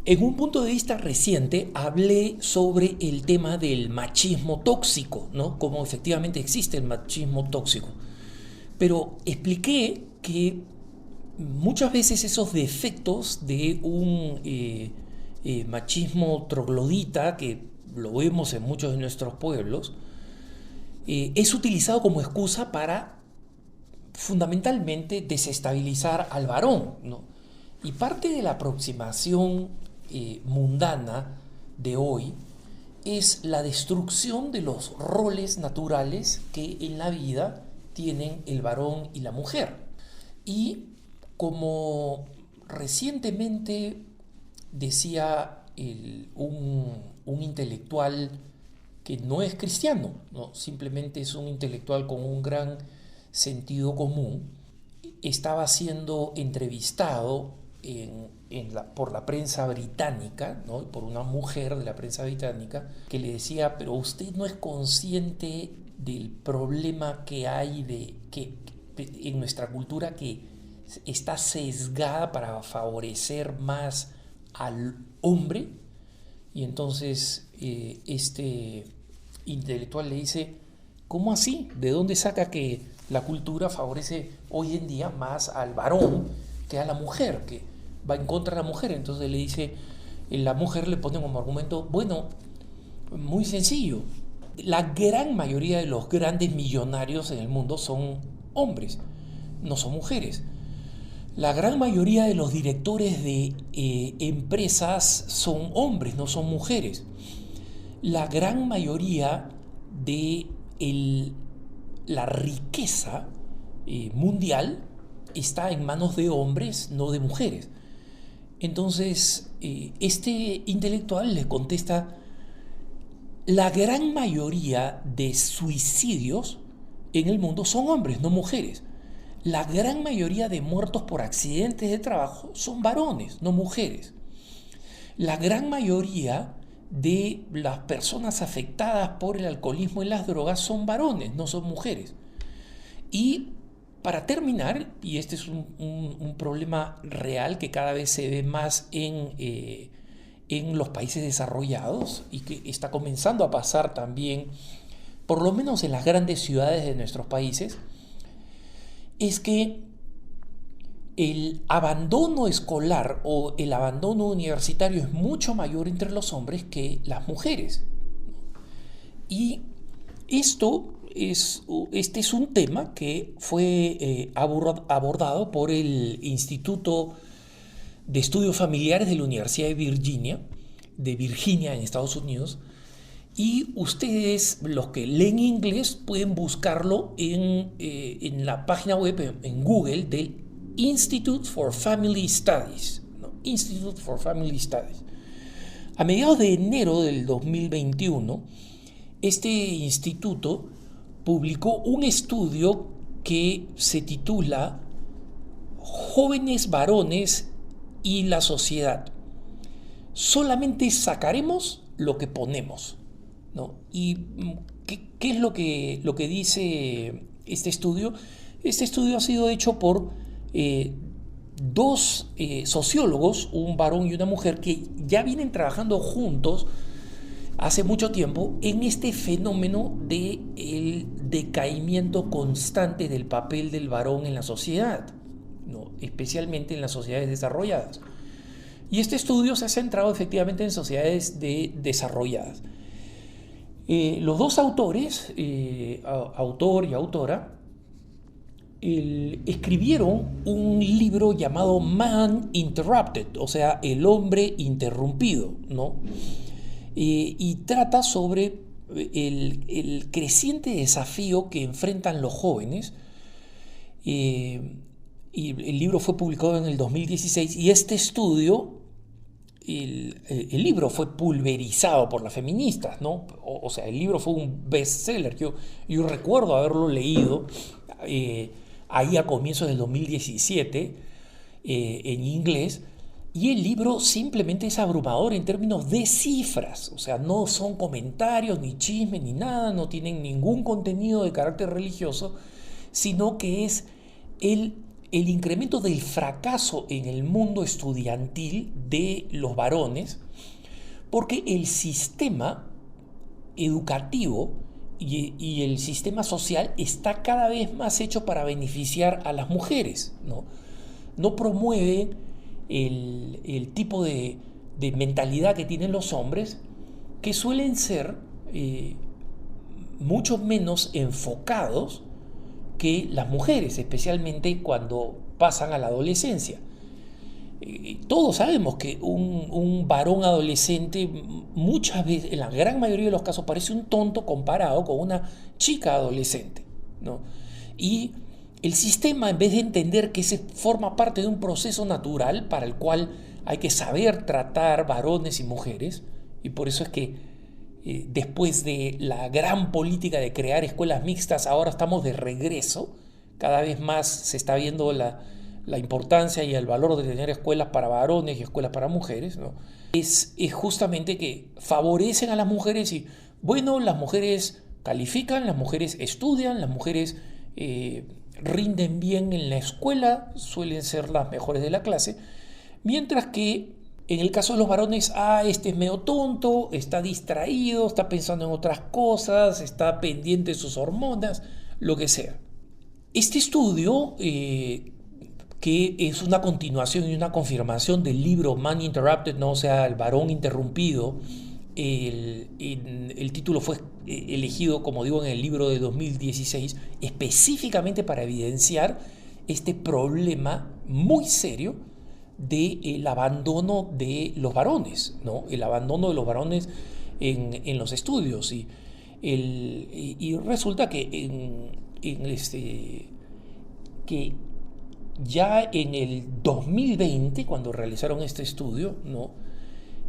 En un punto de vista reciente hablé sobre el tema del machismo tóxico, ¿no? Cómo efectivamente existe el machismo tóxico. Pero expliqué que muchas veces esos defectos de un machismo troglodita, que lo vemos en muchos de nuestros pueblos, es utilizado como excusa para fundamentalmente desestabilizar al varón, ¿no? Y parte de la aproximación mundana de hoy es la destrucción de los roles naturales que en la vida tienen el varón y la mujer. Y como recientemente decía un intelectual que no es cristiano, ¿no? Simplemente es un intelectual con un gran sentido común, estaba siendo entrevistado por la prensa británica, ¿no? Por una mujer de la prensa británica que le decía, pero usted no es consciente del problema que hay en nuestra cultura, que está sesgada para favorecer más al hombre. Y entonces este intelectual le dice, ¿cómo así? ¿De dónde saca que la cultura favorece hoy en día más al varón que a la mujer, que va en contra de la mujer? Entonces le dice, la mujer le pone como argumento, bueno, muy sencillo, la gran mayoría de los grandes millonarios en el mundo son hombres, no son mujeres. La gran mayoría de los directores de empresas son hombres, no son mujeres. La gran mayoría de la riqueza mundial está en manos de hombres, no de mujeres. Entonces, este intelectual le contesta, la gran mayoría de suicidios en el mundo son hombres, no mujeres. La gran mayoría de muertos por accidentes de trabajo son varones, no mujeres. La gran mayoría de las personas afectadas por el alcoholismo y las drogas son varones, no son mujeres. Y para terminar, y este es un problema real que cada vez se ve más en los países desarrollados y que está comenzando a pasar también, por lo menos en las grandes ciudades de nuestros países, es que el abandono escolar o el abandono universitario es mucho mayor entre los hombres que las mujeres. Y este es un tema que fue abordado por el Instituto de Estudios Familiares de la Universidad de Virginia en Estados Unidos. Y ustedes, los que leen inglés, pueden buscarlo en la página web, en Google, del Institute for Family Studies, ¿no? Institute for Family Studies. A mediados de enero del 2021, este instituto publicó un estudio que se titula Jóvenes varones y la sociedad. Solamente sacaremos lo que ponemos, ¿no? ¿Y qué es lo que dice este estudio? Este estudio ha sido hecho por dos sociólogos, un varón y una mujer, que ya vienen trabajando juntos hace mucho tiempo en este fenómeno del decaimiento constante del papel del varón en la sociedad, ¿no? Especialmente en las sociedades desarrolladas. Y este estudio se ha centrado efectivamente en sociedades desarrolladas. Los dos autores, autor y autora, escribieron un libro llamado Man Interrupted, o sea, el hombre interrumpido, ¿no? Y trata sobre el creciente desafío que enfrentan los jóvenes. Y el libro fue publicado en el 2016 y este estudio, el libro fue pulverizado por las feministas, ¿no? O sea, el libro fue un bestseller. Yo recuerdo haberlo leído ahí a comienzos del 2017 en inglés, y el libro simplemente es abrumador en términos de cifras. O sea, no son comentarios, ni chismes, ni nada, no tienen ningún contenido de carácter religioso, sino que es el incremento del fracaso en el mundo estudiantil de los varones, porque el sistema educativo y el sistema social está cada vez más hecho para beneficiar a las mujeres, ¿no? No promueve el tipo de mentalidad que tienen los hombres, que suelen ser mucho menos enfocados que las mujeres, especialmente cuando pasan a la adolescencia. Todos sabemos que un varón adolescente muchas veces, en la gran mayoría de los casos, parece un tonto comparado con una chica adolescente, ¿no? Y el sistema, en vez de entender que ese forma parte de un proceso natural para el cual hay que saber tratar varones y mujeres, y por eso es que después de la gran política de crear escuelas mixtas, ahora estamos de regreso. Cada vez más se está viendo la importancia y el valor de tener escuelas para varones y escuelas para mujeres, ¿no? Es justamente que favorecen a las mujeres y, bueno, las mujeres califican, las mujeres estudian, las mujeres rinden bien en la escuela, suelen ser las mejores de la clase, mientras que en el caso de los varones, este es medio tonto, está distraído, está pensando en otras cosas, está pendiente de sus hormonas, lo que sea. Este estudio, que es una continuación y una confirmación del libro Man Interrupted, ¿no? O sea, el varón interrumpido, el título fue elegido, como digo, en el libro de 2016, específicamente para evidenciar este problema muy serio del abandono de los varones, ¿no? El abandono de los varones en los estudios. Y resulta que, que ya en el 2020, cuando realizaron este estudio, ¿no?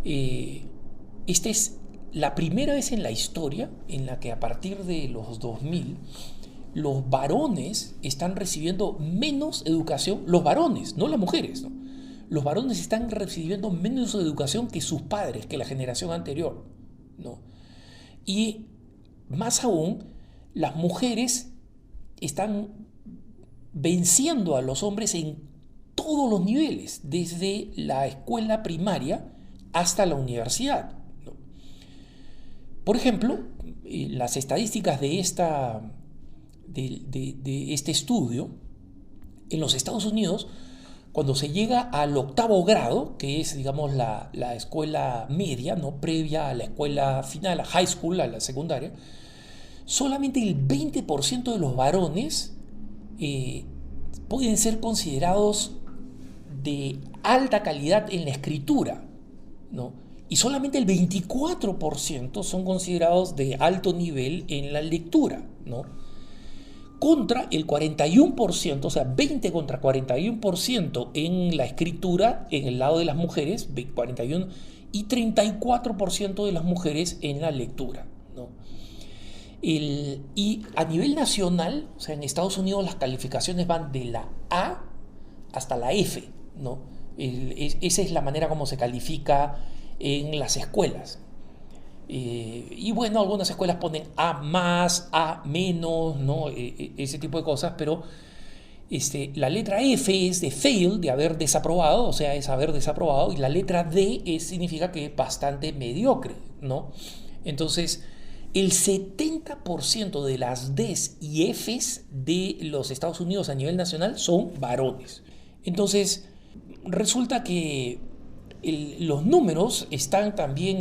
Esta es la primera vez en la historia en la que a partir de los 2000 los varones están recibiendo menos educación, los varones, no las mujeres, ¿no? Los varones están recibiendo menos educación que sus padres, que la generación anterior, ¿no? Y más aún, las mujeres están venciendo a los hombres en todos los niveles, desde la escuela primaria hasta la universidad, ¿no? Por ejemplo, las estadísticas de este estudio, en los Estados Unidos, cuando se llega al 8º grado, que es, digamos, la escuela media, ¿no? Previa a la escuela final, a high school, a la secundaria, solamente el 20% de los varones pueden ser considerados de alta calidad en la escritura, ¿no? Y solamente el 24% son considerados de alto nivel en la lectura, ¿no? Contra el 41%, o sea, 20 contra 41% en la escritura, en el lado de las mujeres, 41, y 34% de las mujeres en la lectura, ¿no? Y a nivel nacional, o sea, en Estados Unidos las calificaciones van de la A hasta la F, ¿no? Esa es la manera como se califica en las escuelas. Y bueno, algunas escuelas ponen A más, A menos, ¿no? Ese tipo de cosas, pero la letra F es de fail, de haber desaprobado, o sea, es haber desaprobado, y la letra D significa que es bastante mediocre, ¿no? Entonces, el 70% de las Ds y Fs de los Estados Unidos a nivel nacional son varones. Entonces, resulta que los números están también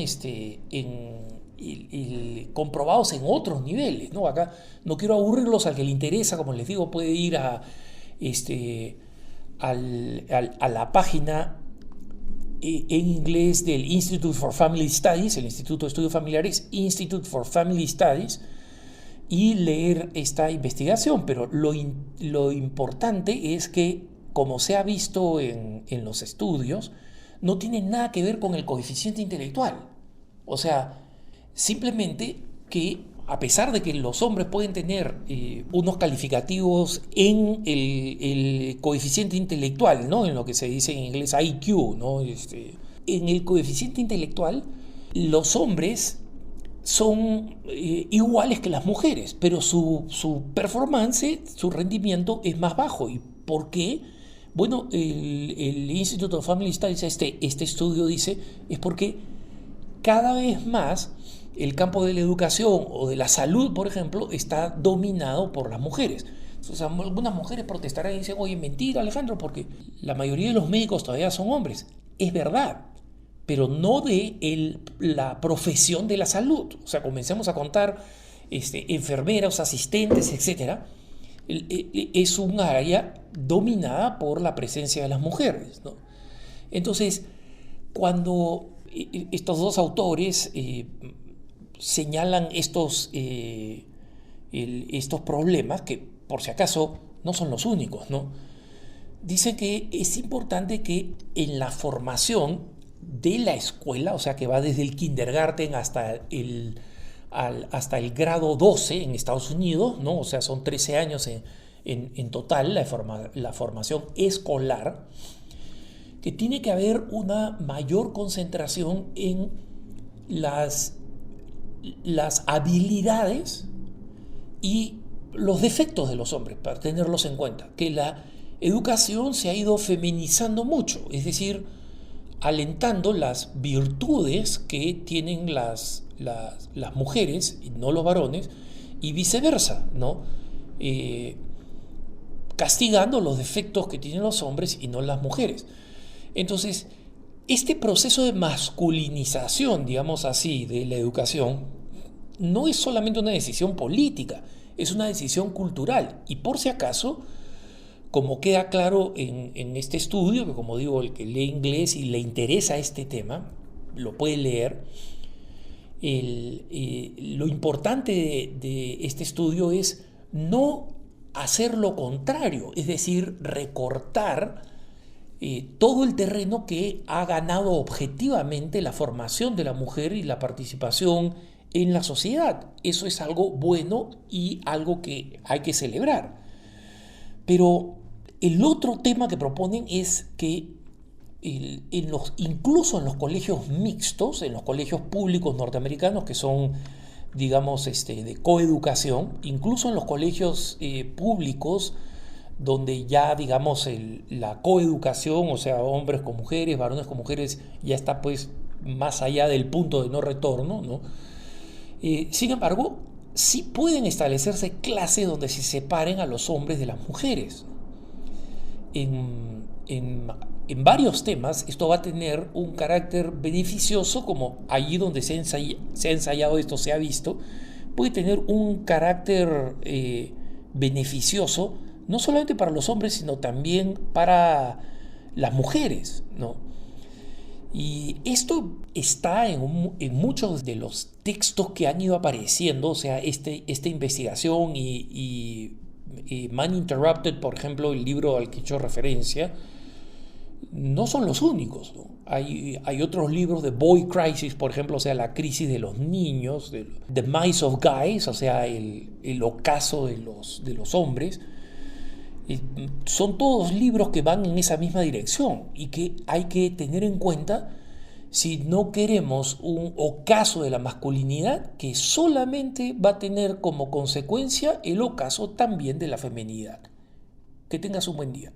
comprobados en otros niveles, ¿no? Acá no quiero aburrirlos, al que le interesa, como les digo, puede ir a la página en inglés del Institute for Family Studies, el Instituto de Estudios Familiares, Institute for Family Studies, y leer esta investigación. Pero lo importante es que, como se ha visto en los estudios, no tiene nada que ver con el coeficiente intelectual. O sea, simplemente que a pesar de que los hombres pueden tener unos calificativos en el coeficiente intelectual, ¿no? En lo que se dice en inglés IQ, ¿no? En el coeficiente intelectual, los hombres son iguales que las mujeres, pero su performance, su rendimiento es más bajo. Y ¿Por qué? Bueno, el Institute of Family Studies, este estudio dice, es porque cada vez más el campo de la educación o de la salud, por ejemplo, está dominado por las mujeres. O sea, algunas mujeres protestarán y dicen, oye, mentira, Alejandro, porque la mayoría de los médicos todavía son hombres. Es verdad, pero no de la profesión de la salud. O sea, comencemos a contar enfermeras, asistentes, etcétera. Es un área dominada por la presencia de las mujeres, ¿no? Entonces, cuando estos dos autores señalan estos problemas, que por si acaso no son los únicos, ¿no? Dicen que es importante que en la formación de la escuela, o sea que va desde el kindergarten hasta el grado 12 en Estados Unidos, ¿no? O sea, son 13 años en total la formación escolar, que tiene que haber una mayor concentración en las habilidades y los defectos de los hombres, para tenerlos en cuenta, que la educación se ha ido feminizando mucho, es decir, alentando las virtudes que tienen las mujeres y no los varones, y viceversa, ¿no? Castigando los defectos que tienen los hombres y no las mujeres. Entonces, este proceso de masculinización, digamos así, de la educación, no es solamente una decisión política, es una decisión cultural. Y por si acaso, como queda claro en este estudio, que como digo, el que lee inglés y le interesa este tema, lo puede leer, lo importante de este estudio es no hacer lo contrario, es decir, recortar todo el terreno que ha ganado objetivamente la formación de la mujer y la participación en la sociedad. Eso es algo bueno y algo que hay que celebrar. Pero el otro tema que proponen es que incluso en los colegios mixtos, en los colegios públicos norteamericanos que son, digamos, de coeducación, incluso en los colegios públicos donde ya, digamos, la coeducación, o sea, hombres con mujeres, varones con mujeres, ya está pues más allá del punto de no retorno, ¿no? Sin embargo, sí pueden establecerse clases donde se separen a los hombres de las mujeres. En varios temas esto va a tener un carácter beneficioso, como allí donde se ha ensayado esto, se ha visto, puede tener un carácter beneficioso, no solamente para los hombres, sino también para las mujeres, ¿no? Y esto está en muchos de los textos que han ido apareciendo, o sea, esta investigación y Man Interrupted, por ejemplo, el libro al que he hecho referencia, no son los únicos, ¿no? Hay otros libros de Boy Crisis, por ejemplo, o sea, la crisis de los niños, The Mice of Guys, o sea, el ocaso de los hombres. Son todos libros que van en esa misma dirección y que hay que tener en cuenta si no queremos un ocaso de la masculinidad que solamente va a tener como consecuencia el ocaso también de la feminidad. Que tengas un buen día.